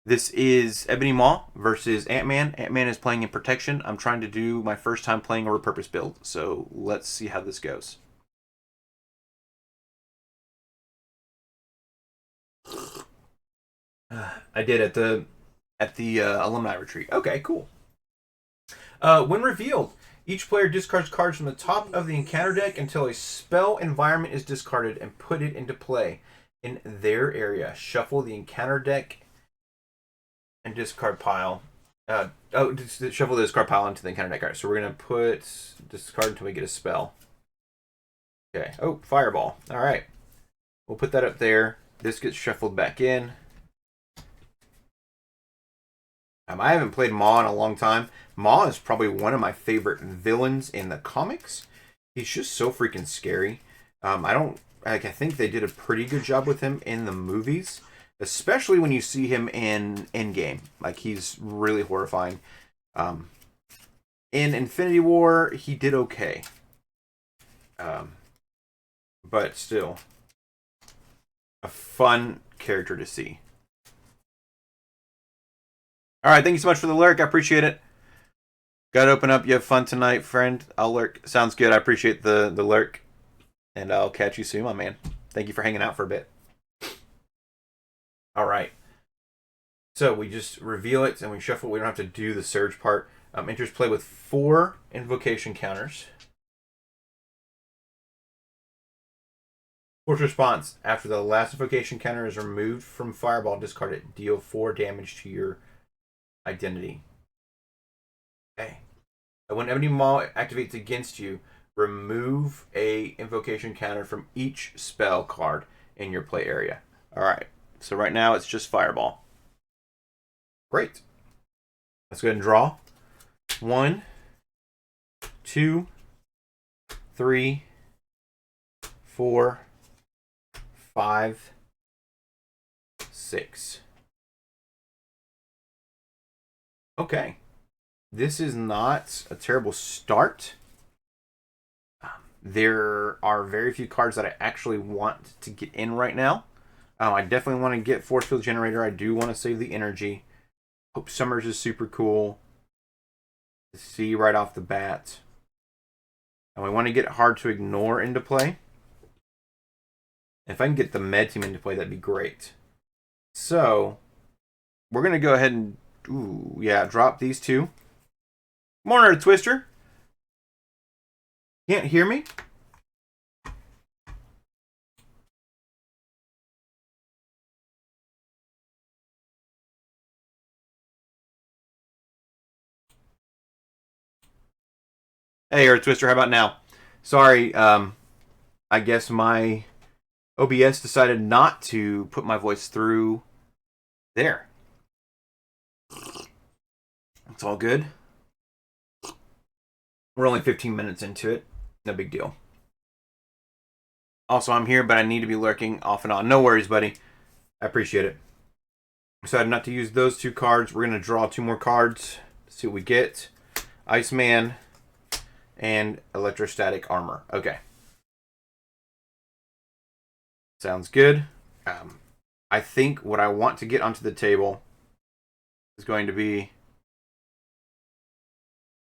This is Ebony Maw versus Ant-Man. Ant-Man is playing in protection. I'm trying to do my first time playing a repurpose build, so let's see how this goes. I did at the alumni retreat. Okay, cool. When revealed, each player discards cards from the top of the encounter deck until a spell environment is discarded and put it into play in their area. Shuffle the encounter deck and discard pile. Just shuffle the discard pile into the encounter deck. All right, so we're gonna put discard until we get a spell. Okay. Oh, fireball. All right. We'll put that up there. This gets shuffled back in. I haven't played Maw in a long time. Maw is probably one of my favorite villains in the comics. He's just so freaking scary. I think they did a pretty good job with him in the movies, especially when you see him in Endgame. Like, he's really horrifying. In Infinity War, he did okay. But still, a fun character to see. All right, thank you so much for the lurk. I appreciate it. Got to open up. You have fun tonight, friend. I'll lurk. Sounds good. I appreciate the lurk. And I'll catch you soon, my man. Thank you for hanging out for a bit. All right. So we just reveal it and we shuffle. We don't have to do the surge part. Enters play with 4 invocation counters. Force response. After the last invocation counter is removed from Fireball, discard it. Deal 4 damage to your identity. Okay. When Ebony Maw activates against you, remove a invocation counter from each spell card in your play area. Alright. So right now it's just Fireball. Great. Let's go ahead and draw. 1, 2, 3, 4, 5, 6. Okay. This is not a terrible start. There are very few cards that I actually want to get in right now. I definitely want to get Force Field Generator. I do want to save the energy. Hope Summers is super cool to see right off the bat. And we want to get Hard to Ignore into play. If I can get the Med Team into play, that'd be great. So, we're going to go ahead and drop these 2. Morning, Twister. Can't hear me? Hey, Earth Twister, how about now? Sorry, I guess my OBS decided not to put my voice through there. It's all good. We're only 15 minutes into it. No big deal. Also, I'm here, but I need to be lurking off and on. No worries, buddy. I appreciate it. Decided not to use those 2 cards. We're going to draw 2 more cards. See what we get. Iceman and Electrostatic Armor. Okay. Sounds good. I think what I want to get onto the table is going to be...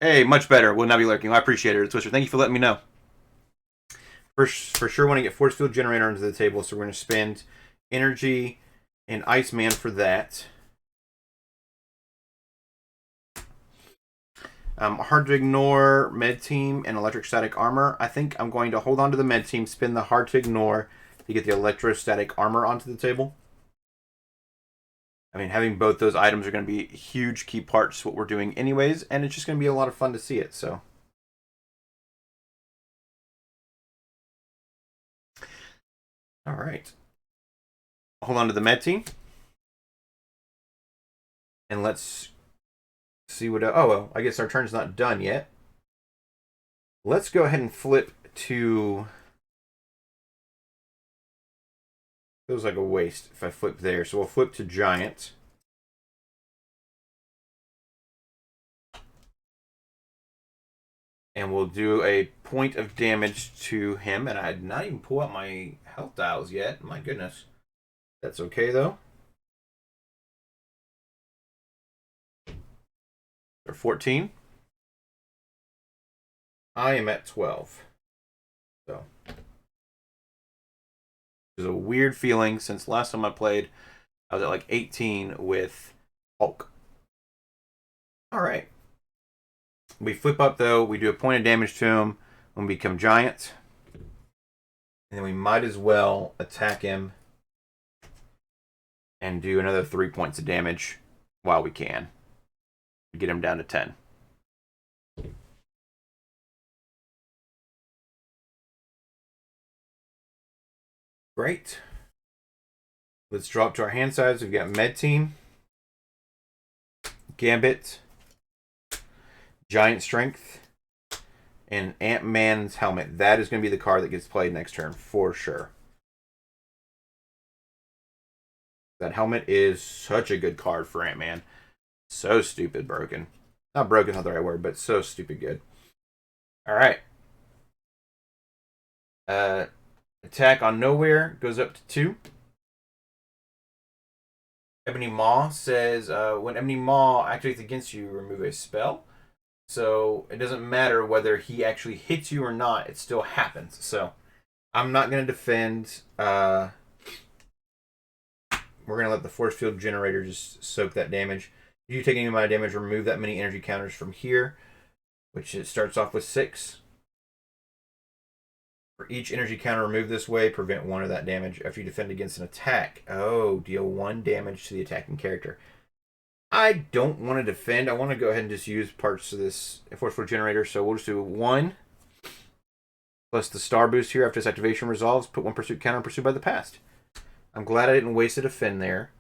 Hey, much better. Will not be lurking. I appreciate it, Twister. Thank you for letting me know. For sure want to get Force Field Generator onto the table, so we're going to spend energy and Iceman for that. Hard to Ignore, Med Team, and Electrostatic Armor. I think I'm going to hold on to the Med Team, spin the Hard to Ignore to get the Electrostatic Armor onto the table. I mean, having both those items are going to be huge key parts to what we're doing anyways, and it's just going to be a lot of fun to see it, so. All right. Hold on to the Med Team. And let's see what... Oh, well, I guess our turn's not done yet. Let's go ahead and flip to... Feels like a waste if I flip there. So we'll flip to Giant. And we'll do a point of damage to him. And I did not even pull out my health dials yet. My goodness. That's okay, though. Or 14. I am at 12. So it's a weird feeling since last time I played, I was at like 18 with Hulk. All right. We flip up though. We do a point of damage to him when we become giant. And then we might as well attack him and do another 3 points of damage while we can. Get him down to 10. Great. Let's drop to our hand size. We've got Med Team, Gambit, Giant Strength, and Ant-Man's Helmet. That is going to be the card that gets played next turn for sure. That helmet is such a good card for Ant-Man. So stupid broken. Not broken, not the right word, but so stupid good. All right. Attack on Nowhere goes up to 2. Ebony Maw says, when Ebony Maw activates against you, remove a spell. So it doesn't matter whether he actually hits you or not, it still happens. So I'm not going to defend. We're going to let the force field generator just soak that damage. If you take any of my damage, remove that many energy counters from here, which it starts off with 6. For each energy counter removed this way, prevent 1 of that damage after you defend against an attack. Oh, deal 1 damage to the attacking character. I don't want to defend. I want to go ahead and just use parts of this forceful generator. So we'll just do 1 plus the star boost here after this activation resolves. Put 1 pursuit counter on pursued by the past. I'm glad I didn't waste a defend there.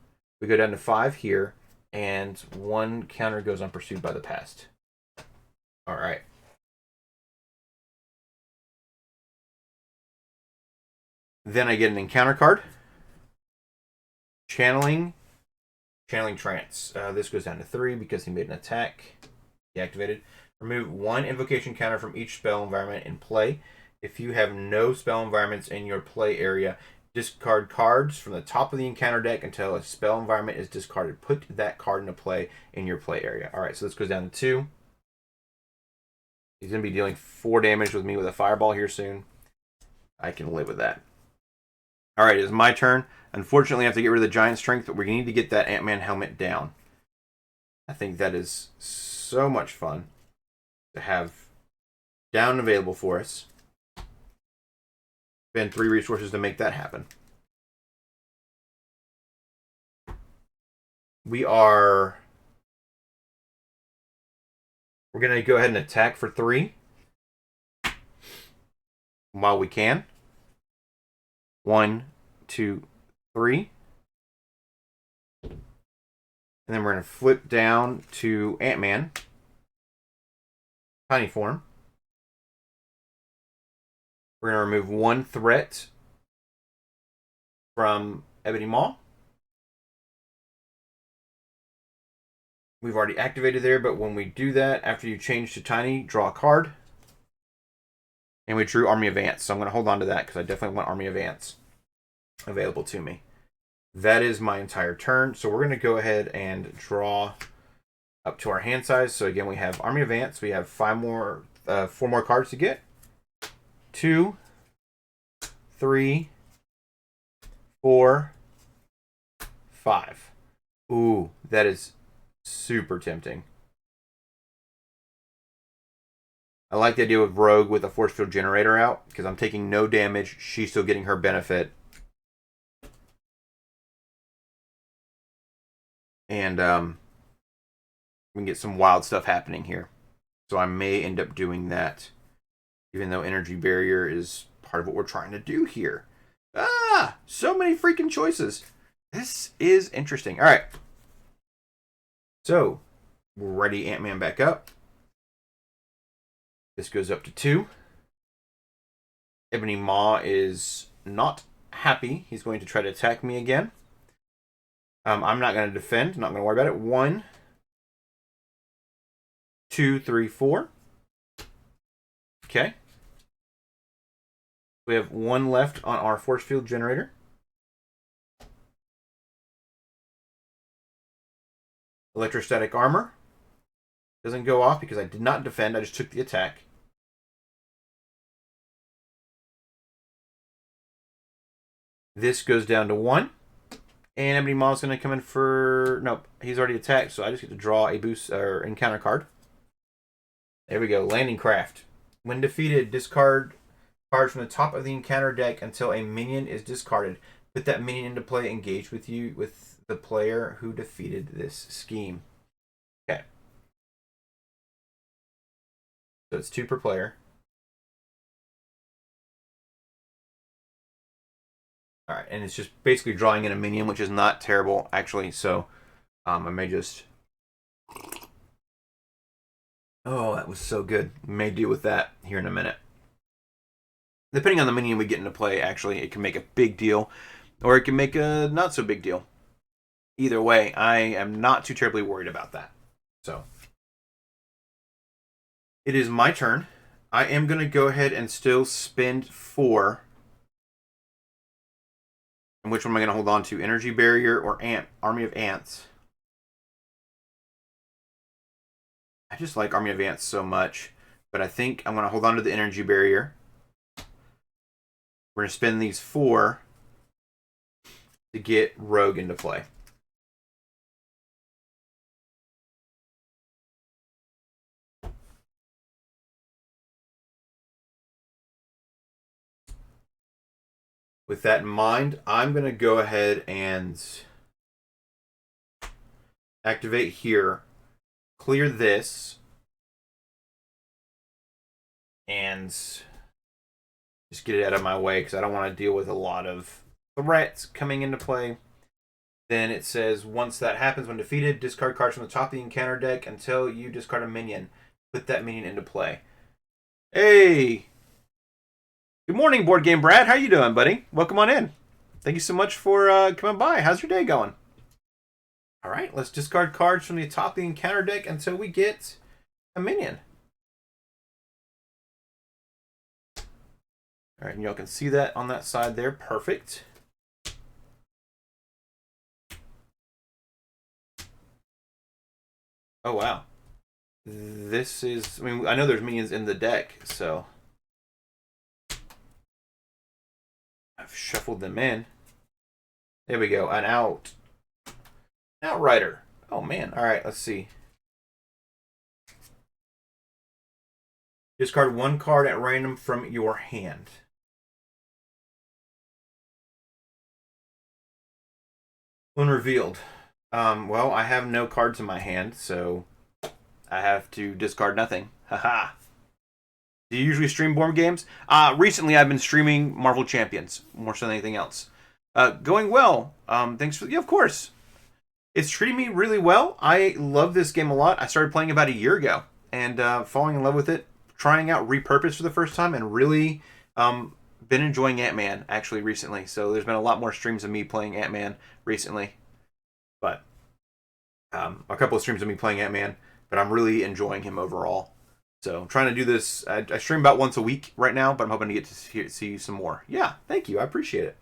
We go down to 5 here, and 1 counter goes on pursued by the past. All right. Then I get an encounter card. Channeling Trance. This goes down to 3 because he made an attack. Deactivated. Remove 1 invocation counter from each spell environment in play. If you have no spell environments in your play area, discard cards from the top of the encounter deck until a spell environment is discarded. Put that card into play in your play area. All right, so this goes down to 2. He's going to be dealing 4 damage with me with a fireball here soon. I can live with that. All right, it's my turn. Unfortunately, I have to get rid of the giant strength, but we need to get that Ant-Man helmet down. I think that is so much fun to have down and available for us. Spend 3 resources to make that happen. We're going to go ahead and attack for 3 while we can. 1, 2, 3. And then we're going to flip down to Ant-Man. Tiny form. We're going to remove 1 threat from Ebony Maw. We've already activated there, but when we do that, after you change to Tiny, draw a card. And we drew Army of Ants, so I'm going to hold on to that because I definitely want Army of Ants available to me. That is my entire turn, so we're going to go ahead and draw up to our hand size. So again, we have Army of Ants. We have 4 more cards to get. 2, 3, 4, 5. Ooh, that is super tempting. I like the idea of Rogue with a force field generator out because I'm taking no damage. She's still getting her benefit. And we can get some wild stuff happening here. So I may end up doing that, even though Energy Barrier is part of what we're trying to do here. Ah, so many freaking choices. This is interesting. All right. So, we're ready Ant-Man back up. This goes up to 2. Ebony Maw is not happy. He's going to try to attack me again. I'm not going to defend. Not going to worry about it. 1, 2, 3, 4. Okay. We have 1 left on our force field generator. Electrostatic armor. Doesn't go off because I did not defend. I just took the attack. This goes down to 1. And Ebony Maw's going to come in for... Nope, he's already attacked, so I just get to draw a boost or encounter card. There we go, Landing Craft. When defeated, discard cards from the top of the encounter deck until a minion is discarded. Put that minion into play, engage with the player who defeated this scheme. Okay. So it's 2 per player. Alright, and it's just basically drawing in a minion, which is not terrible, actually. So I may just... Oh, that was so good. May deal with that here in a minute. Depending on the minion we get into play, actually, it can make a big deal, or it can make a not so big deal. Either way, I am not too terribly worried about that. So, it is my turn. I am going to go ahead and still spend 4. And which one am I going to hold on to? Energy Barrier or Army of Ants? I just like Army of Ants so much, but I think I'm going to hold on to the Energy Barrier. We're going to spend these 4 to get Rogue into play. With that in mind, I'm going to go ahead and activate here, clear this, and just get it out of my way because I don't want to deal with a lot of threats coming into play. Then it says, once that happens, when defeated, discard cards from the top of the encounter deck until you discard a minion. Put that minion into play. Hey! Good morning, Board Game Brad. How you doing, buddy? Welcome on in. Thank you so much for coming by. How's your day going? All right, let's discard cards from the top of the encounter deck until we get a minion. All right, and y'all can see that on that side there. Perfect. Oh, wow. This is... I mean, I know there's minions in the deck, so... I've shuffled them in. There we go. An Outrider. Oh, man. All right, let's see. Discard 1 card at random from your hand. When revealed. Well, I have no cards in my hand, so I have to discard nothing. Haha. Do you usually stream board games? Recently, I've been streaming Marvel Champions more so than anything else. Going well. Thanks for... Yeah, of course. It's treating me really well. I love this game a lot. I started playing about a year ago and falling in love with it. Trying out Repurpose for the first time and really been enjoying Ant-Man actually recently. So there's been a lot more streams of me playing Ant-Man recently. But a couple of streams of me playing Ant-Man, but I'm really enjoying him overall. So I'm trying to do this. I stream about once a week right now, but I'm hoping to get to see some more. Yeah, thank you. I appreciate it.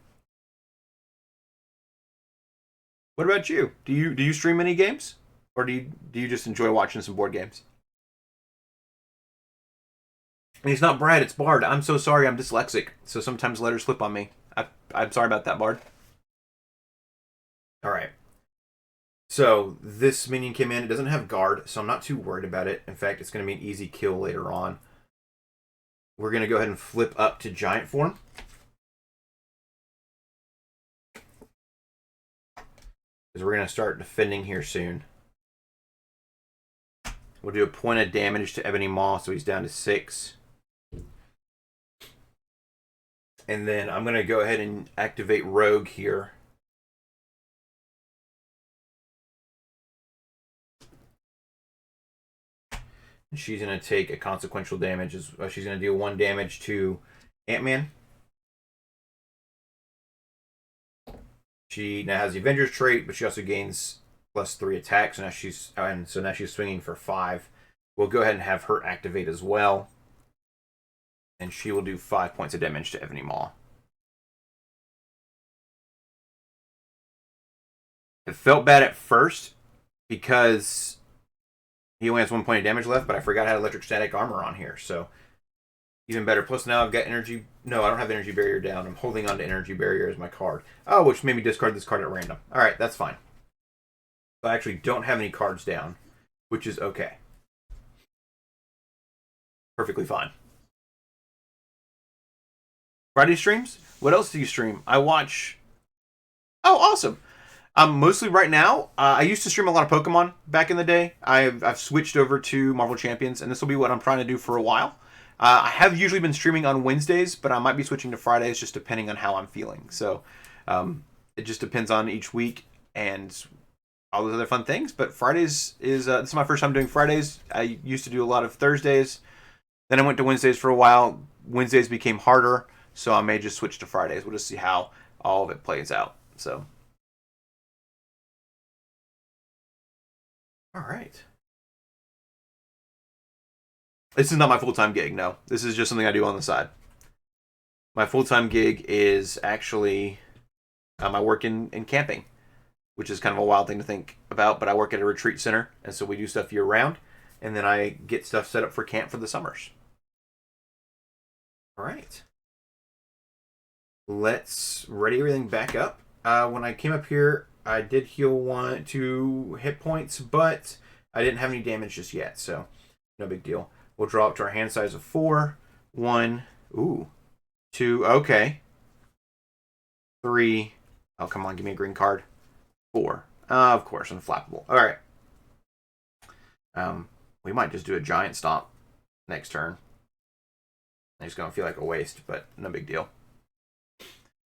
What about you? Do you stream any games, or do you just enjoy watching some board games? And it's not Brad, it's Bard. I'm so sorry. I'm dyslexic, so sometimes letters slip on me. I'm sorry about that, Bard. All right. So this minion came in. It doesn't have guard, so I'm not too worried about it. In fact, it's going to be an easy kill later on. We're going to go ahead and flip up to giant form. Because we're going to start defending here soon. We'll do a point of damage to Ebony Maw, so he's down to 6. And then I'm going to go ahead and activate Rogue here. And she's going to take a consequential damage. She's going to deal 1 damage to Ant-Man. She now has the Avengers trait, but she also gains +3 attacks. So now she's swinging for 5. We'll go ahead and have her activate as well. And she will do 5 points of damage to Ebony Maw. It felt bad at first because He only has 1 point of damage left, but I forgot I had electric static armor on here, so even better. Plus now I've got energy. No, I don't have energy barrier down. I'm holding on to energy barrier as my card. Oh, which made me discard this card at random. All right, that's fine. I actually don't have any cards down, which is okay. Perfectly fine. Friday streams? What else do you stream? I watch... Oh, awesome. Mostly right now, I used to stream a lot of Pokemon back in the day. I've switched over to Marvel Champions, and this will be what I'm trying to do for a while. I have usually been streaming on Wednesdays, but I might be switching to Fridays just depending on how I'm feeling. So it just depends on each week and all those other fun things. But Fridays is this is my first time doing Fridays. I used to do a lot of Thursdays. Then I went to Wednesdays for a while. Wednesdays became harder, so I may just switch to Fridays. We'll just see how all of it plays out. So, all right. This is not my full-time gig, no. This is just something I do on the side. My full-time gig is actually I work in camping, which is kind of a wild thing to think about, but I work at a retreat center, and so we do stuff year-round, and then I get stuff set up for camp for the summers. All right. Let's ready everything back up. When I came up here, I did heal 2 hit points, but I didn't have any damage just yet, so no big deal. We'll draw up to our hand size of 4. 1. Ooh. 2. Okay. 3. Oh, come on. Give me a green card. 4. Of course. Unflappable. All right. We might just do a giant stomp next turn. It's going to feel like a waste, but no big deal.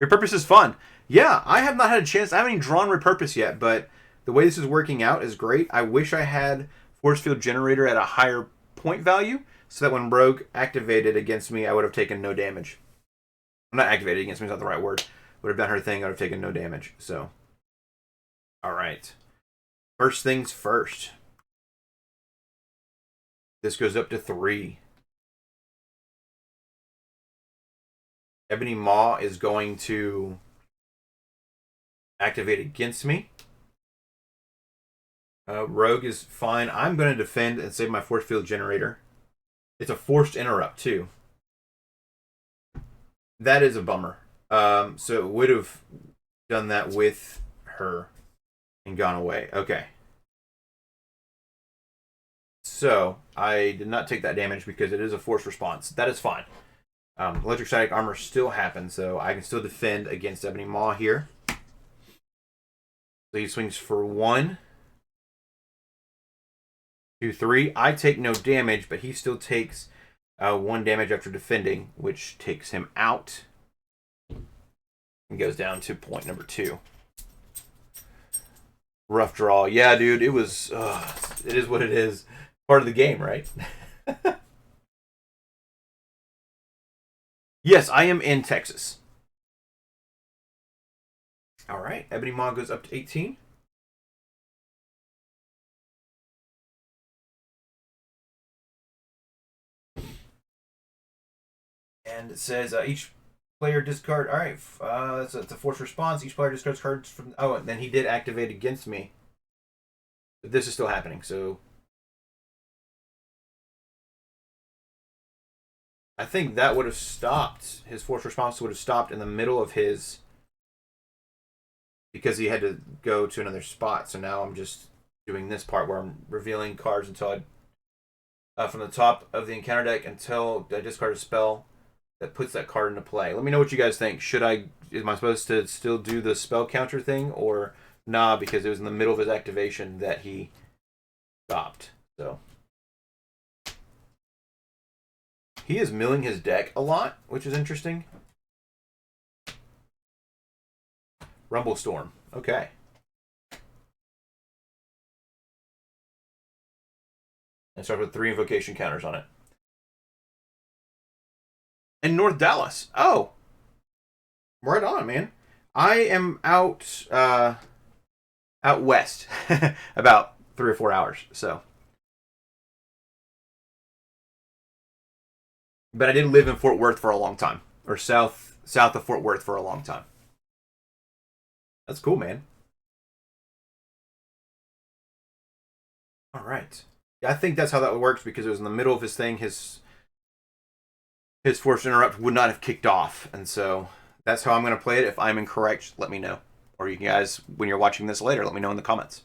Repurpose is fun. Yeah, I have not had a chance. I haven't even drawn Repurpose yet, but the way this is working out is great. I wish I had Force Field Generator at a higher point value so that when Rogue activated against me, I would have taken no damage. Not activated against me is not the right word. Would have done her thing. I would have taken no damage. So, all right. First things first. This goes up to 3. Ebony Maw is going to activate against me. Rogue is fine. I'm going to defend and save my Force Field Generator. It's a forced interrupt, too. That is a bummer. So it would have done that with her and gone away. Okay. So I did not take that damage because it is a forced response. That is fine. Electric static armor still happens, so I can still defend against Ebony Maw here. So he swings for 1, 2, 3. I take no damage, but he still takes 1 damage after defending, which takes him out and goes down to point number 2. Rough draw. Yeah, dude, it was. It is what it is. Part of the game, right? Yes, I am in Texas. All right, Ebony Maw goes up to 18. And it says each player discard. All right, so it's a forced response. Each player discards cards from. Oh, and then he did activate against me. But this is still happening, so. I think that would have stopped. His forced response would have stopped in the middle of his. Because he had to go to another spot. So now I'm just doing this part where I'm revealing cards until I. From the top of the encounter deck until I discard a spell that puts that card into play. Let me know what you guys think. Am I supposed to still do the spell counter thing or nah? Because it was in the middle of his activation that he stopped. So he is milling his deck a lot, which is interesting. Rumble Storm. Okay. And start with 3 invocation counters on it. In North Dallas. Oh. Right on, man. I am out west. About 3 or 4 hours, so. But I did live in Fort Worth for a long time. Or south of Fort Worth for a long time. That's cool, man. All right. I think that's how that works because it was in the middle of his thing. His force interrupt would not have kicked off, and so that's how I'm going to play it. If I'm incorrect, let me know. Or you guys, when you're watching this later, let me know in the comments.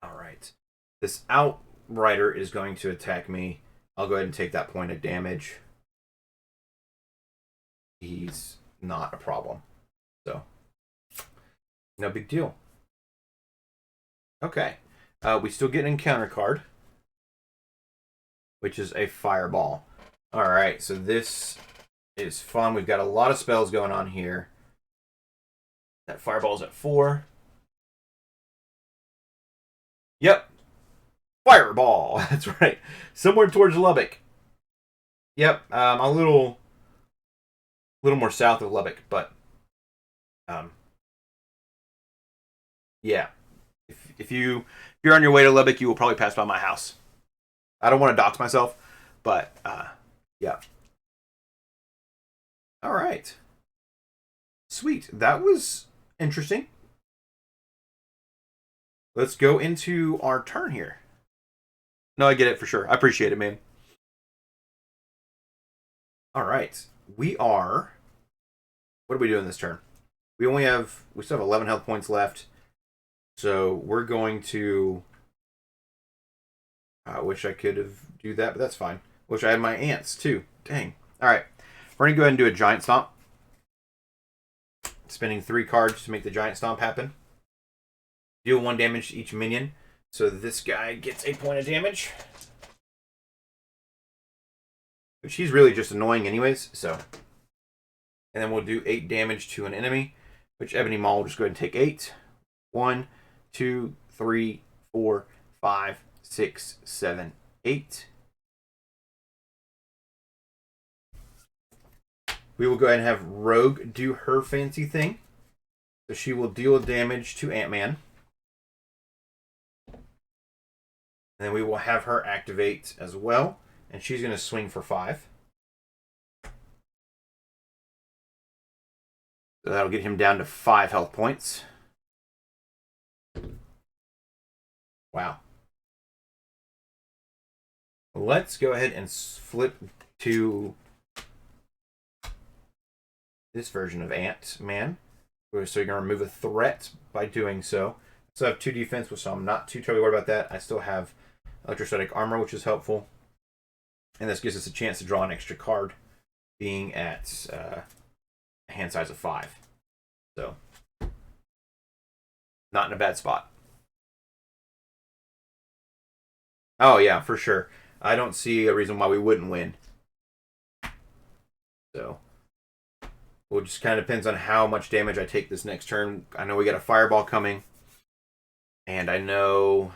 All right. This Outrider is going to attack me. I'll go ahead and take that point of damage. He's not a problem. So, no big deal. Okay. We still get an encounter card, which is a Fireball. All right, so this is fun. We've got a lot of spells going on here. That Fireball's at 4. Yep. Fireball. That's right. Somewhere towards Lubbock. Yep. A little more south of Lubbock, but yeah. If you're on your way to Lubbock, you will probably pass by my house. I don't want to dox myself, but yeah. All right. Sweet. That was interesting. Let's go into our turn here. No, I get it for sure. I appreciate it, man. All right. We are... What are we doing this turn? We still have 11 health points left. So we're going to... I wish I could have do that, but that's fine. Wish I had my ants too. Dang. All right. We're going to go ahead and do a Giant Stomp. Spending 3 cards to make the Giant Stomp happen. Deal 1 damage to each minion. So this guy gets a point of damage. Which he's really just annoying anyways, so. And then we'll do 8 damage to an enemy, which Ebony Maw will just go ahead and take 8. 1, 2, 3, 4, 5, 6, 7, 8. We will go ahead and have Rogue do her fancy thing. So she will deal damage to Ant-Man. And then we will have her activate as well. And she's going to swing for 5. So that'll get him down to 5 health points. Wow. Let's go ahead and flip to this version of Ant-Man. So you're going to remove a threat by doing so. So I have 2 defense, so I'm not too terribly worried about that. I still have electrostatic armor, which is helpful. And this gives us a chance to draw an extra card, being at a hand size of 5. So, not in a bad spot. Oh, yeah, for sure. I don't see a reason why we wouldn't win. So, well, it just kind of depends on how much damage I take this next turn. I know we got a Fireball coming. And I know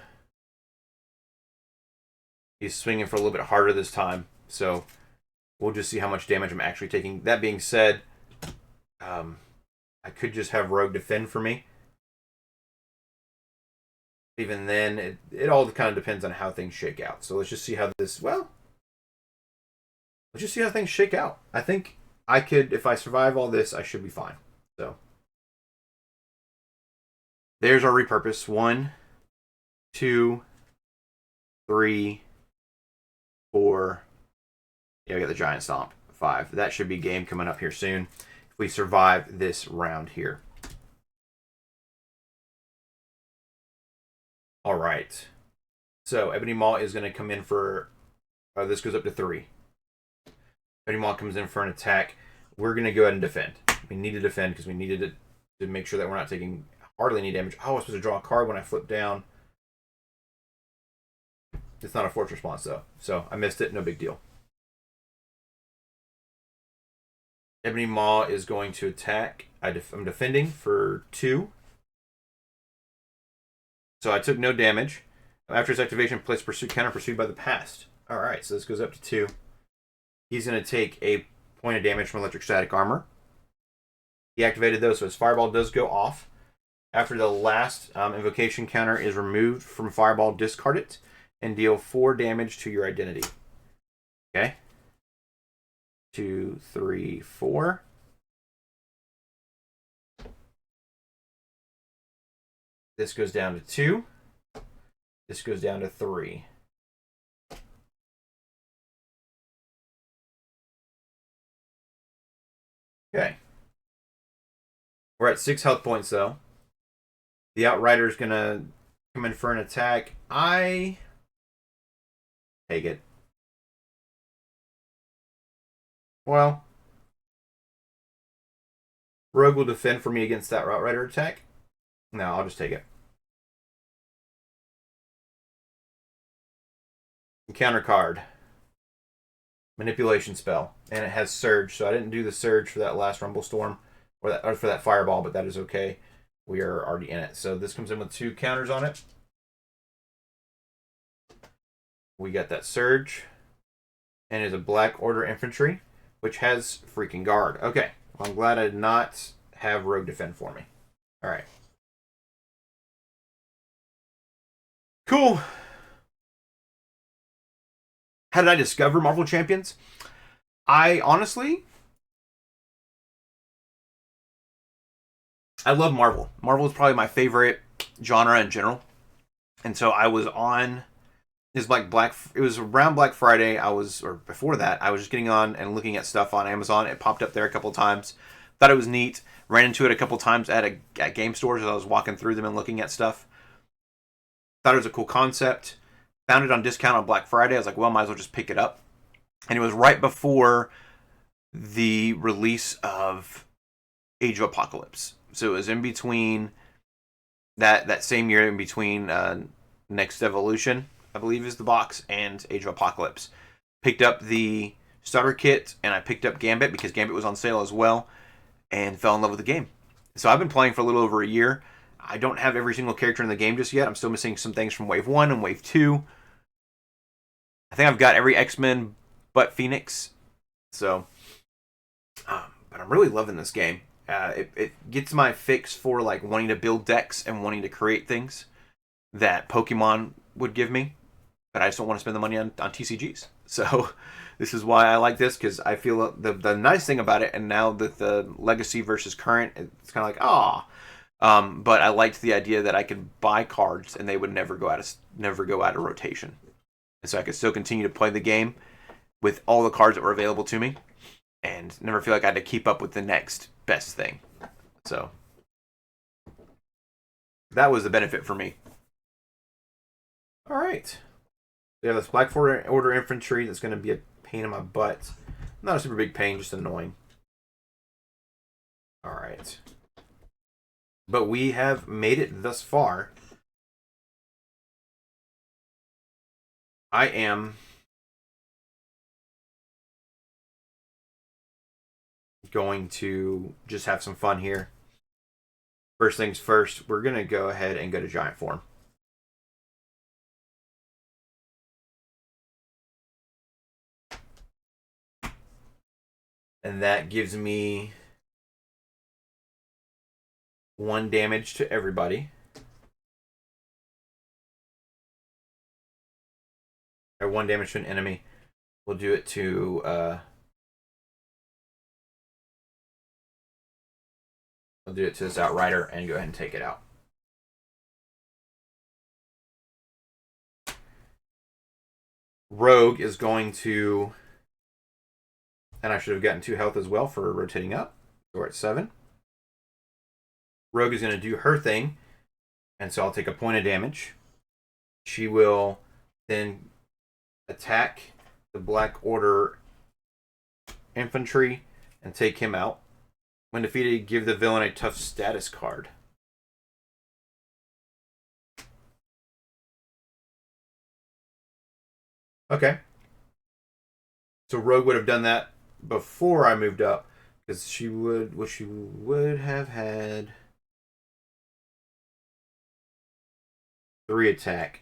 he's swinging for a little bit harder this time. So, we'll just see how much damage I'm actually taking. That being said, I could just have Rogue defend for me. Even then, it all kind of depends on how things shake out. So let's just see how this... Well, let's just see how things shake out. I think I could... If I survive all this, I should be fine. So, there's our repurpose. 1, 2, 3, 4. Yeah, we got the Giant Stomp. 5. That should be game coming up here soon. If we survive this round here. All right. So Ebony Maw is going to come in for... this goes up to 3. Ebony Maw comes in for an attack. We're going to go ahead and defend. We need to defend because we needed it to make sure that we're not taking hardly any damage. Oh, I was supposed to draw a card when I flipped down. It's not a force response, though. So I missed it. No big deal. Ebony Maw is going to attack. I'm defending for 2. So I took no damage. After his activation, place pursuit counter pursued by the past. Alright, so this goes up to 2. He's going to take a point of damage from electrostatic armor. He activated those, so his Fireball does go off. After the last invocation counter is removed from Fireball, discard it and deal 4 damage to your identity. Okay? 2, 3, 4. This goes down to 2. This goes down to 3. Okay. We're at 6 health points, though. The Outrider's going to come in for an attack. I take it. Well, Rogue will defend for me against that Outrider attack. No, I'll just take it. Counter card. Manipulation spell. And it has Surge, so I didn't do the Surge for that last Rumble Storm, or for that Fireball, but that is okay. We are already in it. So this comes in with 2 counters on it. We got that Surge. And is a Black Order Infantry, which has freaking guard. Okay. Well, I'm glad I did not have Rogue defend for me. Alright. Cool. How did I discover Marvel Champions? I honestly, I love Marvel. Marvel is probably my favorite genre in general. And so I was on this it was around Black Friday. Or before that, I was just getting on and looking at stuff on Amazon. It popped up there a couple of times. Thought it was neat. Ran into it a couple of times at game stores as I was walking through them and looking at stuff. Thought it was a cool concept. Found it on discount on Black Friday. I was like, well, might as well just pick it up. And it was right before the release of Age of Apocalypse. So it was in between that same year, in between Next Evolution, I believe is the box, and Age of Apocalypse. Picked up the starter kit, and I picked up Gambit because Gambit was on sale as well, and fell in love with the game. So I've been playing for a little over a year. I don't have every single character in the game just yet. I'm still missing some things from Wave 1 and Wave 2. I think I've got every X-Men but Phoenix. So, but I'm really loving this game. It gets my fix for like wanting to build decks and wanting to create things that Pokemon would give me. But I just don't want to spend the money on TCGs. So this is why I like this, because I feel the nice thing about it, and now that the Legacy versus Current, it's kind of like, but I liked the idea that I could buy cards and they would never go out of rotation, and so I could still continue to play the game with all the cards that were available to me, and never feel like I had to keep up with the next best thing. So that was the benefit for me. All right, we have this Black Order Infantry that's going to be a pain in my butt. Not a super big pain, just annoying. All right. But we have made it thus far. I am going to just have some fun here. First things first, we're going to go ahead and go to Giant Form. And that gives me 1 damage to everybody. Or 1 damage to an enemy. We'll do it to I'll do it to this Outrider and go ahead and take it out. Rogue is going to, and I should have gotten 2 health as well for rotating up. So we're at 7. Rogue is going to do her thing, and so I'll take a point of damage. She will then attack the Black Order Infantry and take him out. When defeated, give the villain a tough status card. Okay. So Rogue would have done that before I moved up, because she would have had 3 attack.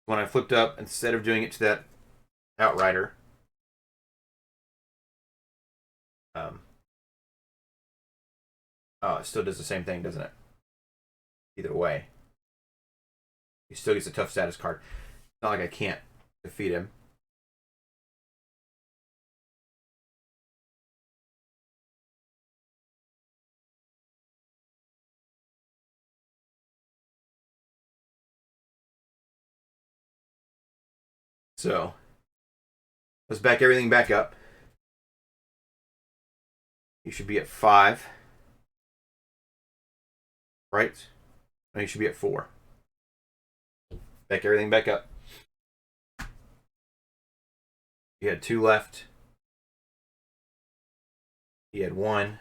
When I flipped up, instead of doing it to that Outrider, it still does the same thing, doesn't it? Either way, he still gets a tough status card. It's not like I can't defeat him. So let's back everything back up. You should be at 5. Right? No, you should be at 4. Back everything back up. You had 2 left. You had 1.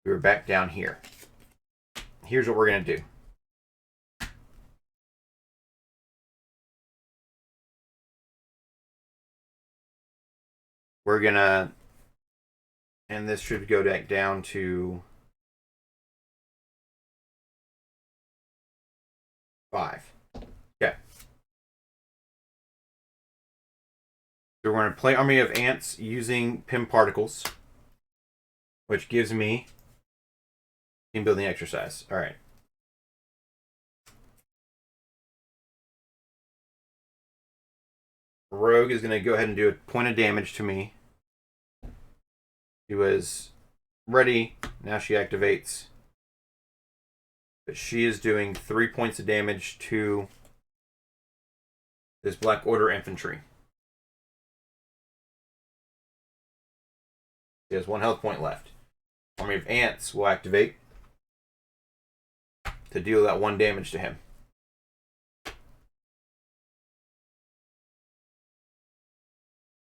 We were back down here. Here's what we're going to do. We're going to, and this should go back down to 5. Okay. So we're going to play Army of Ants using Pim Particles, which gives me team building exercise. All right. Rogue is going to go ahead and do a point of damage to me. She was ready. Now she activates. But she is doing 3 points of damage to this Black Order infantry. He has 1 health point left. Army of Ants will activate to deal that 1 damage to him.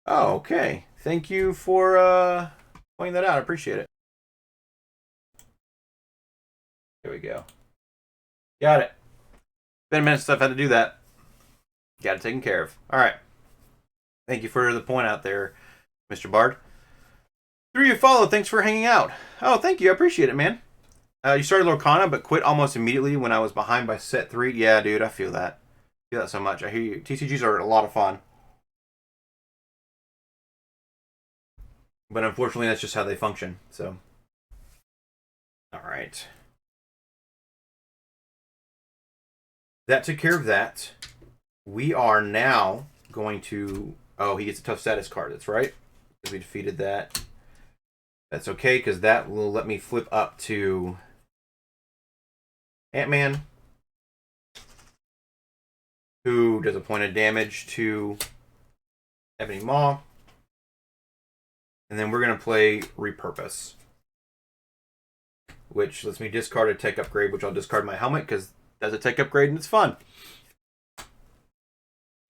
Oh, okay. Thank you for pointing that out. I appreciate it. There we go. Got it. Been a minute since I've had to do that. Got it taken care of. All right. Thank you for the point out there, Mr. Bard. 3 you followed. Thanks for hanging out. Oh, thank you. I appreciate it, man. You started Lorcana, but quit almost immediately when I was behind by set 3. Yeah, dude, I feel that. I feel that so much. I hear you. TCGs are a lot of fun. But unfortunately, that's just how they function. So, all right. That took care of that. We are now going to... Oh, he gets a tough status card. That's right. Because we defeated that. That's okay, because that will let me flip up to Ant-Man, who does a point of damage to Ebony Maw. And then we're going to play Repurpose, which lets me discard a tech upgrade, which I'll discard my helmet because that's a tech upgrade and it's fun.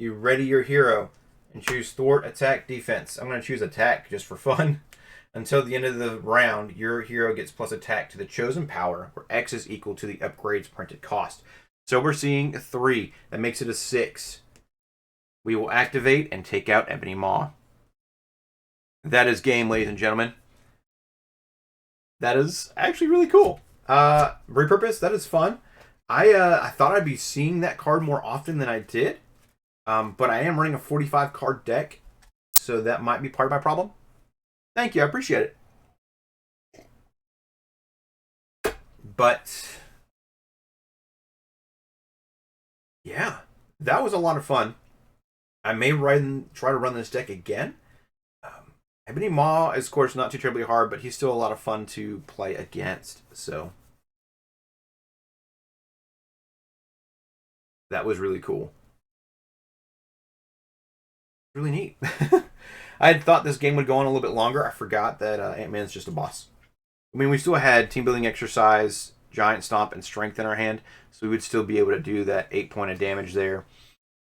You ready your hero and choose thwart, attack, defense. I'm going to choose attack just for fun. Until the end of the round, your hero gets plus attack to the chosen power, where X is equal to the upgrade's printed cost. So we're seeing 3. That makes it a 6. We will activate and take out Ebony Maw. That is game, ladies and gentlemen. That is actually really cool. Repurpose, that is fun. I thought I'd be seeing that card more often than I did. But I am running a 45 card deck, so that might be part of my problem. Thank you, I appreciate it. But yeah, that was a lot of fun. I may try to run this deck again. Ebony Maw is, of course, not too terribly hard, but he's still a lot of fun to play against. So that was really cool. Really neat. I had thought this game would go on a little bit longer. I forgot that Ant-Man's just a boss. I mean, we still had team building exercise, giant stomp, and strength in our hand, so we would still be able to do that 8 point of damage there.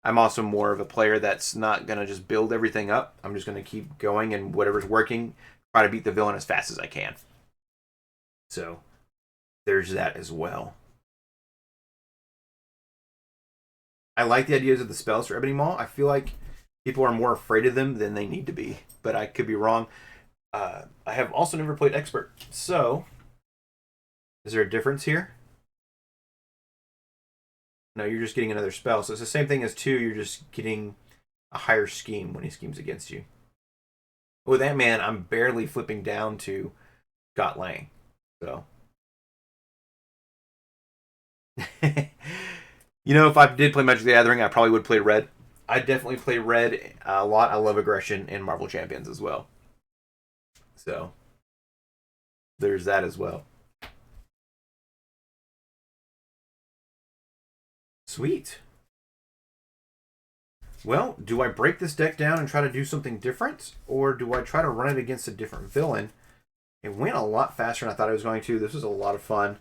I'm also more of a player that's not going to just build everything up. I'm just going to keep going, and whatever's working, try to beat the villain as fast as I can. So, there's that as well. I like the ideas of the spells for Ebony Maw. I feel like people are more afraid of them than they need to be, but I could be wrong. I have also never played Expert, so is there a difference here? No, you're just getting another spell. So it's the same thing as 2. You're just getting a higher scheme when he schemes against you. With Ant-Man, I'm barely flipping down to Scott Lang. So, you know, if I did play Magic the Gathering, I probably would play Red. I definitely play Red a lot. I love aggression in Marvel Champions as well. So, there's that as well. Sweet. Well, do I break this deck down and try to do something different? Or do I try to run it against a different villain? It went a lot faster than I thought it was going to. This was a lot of fun.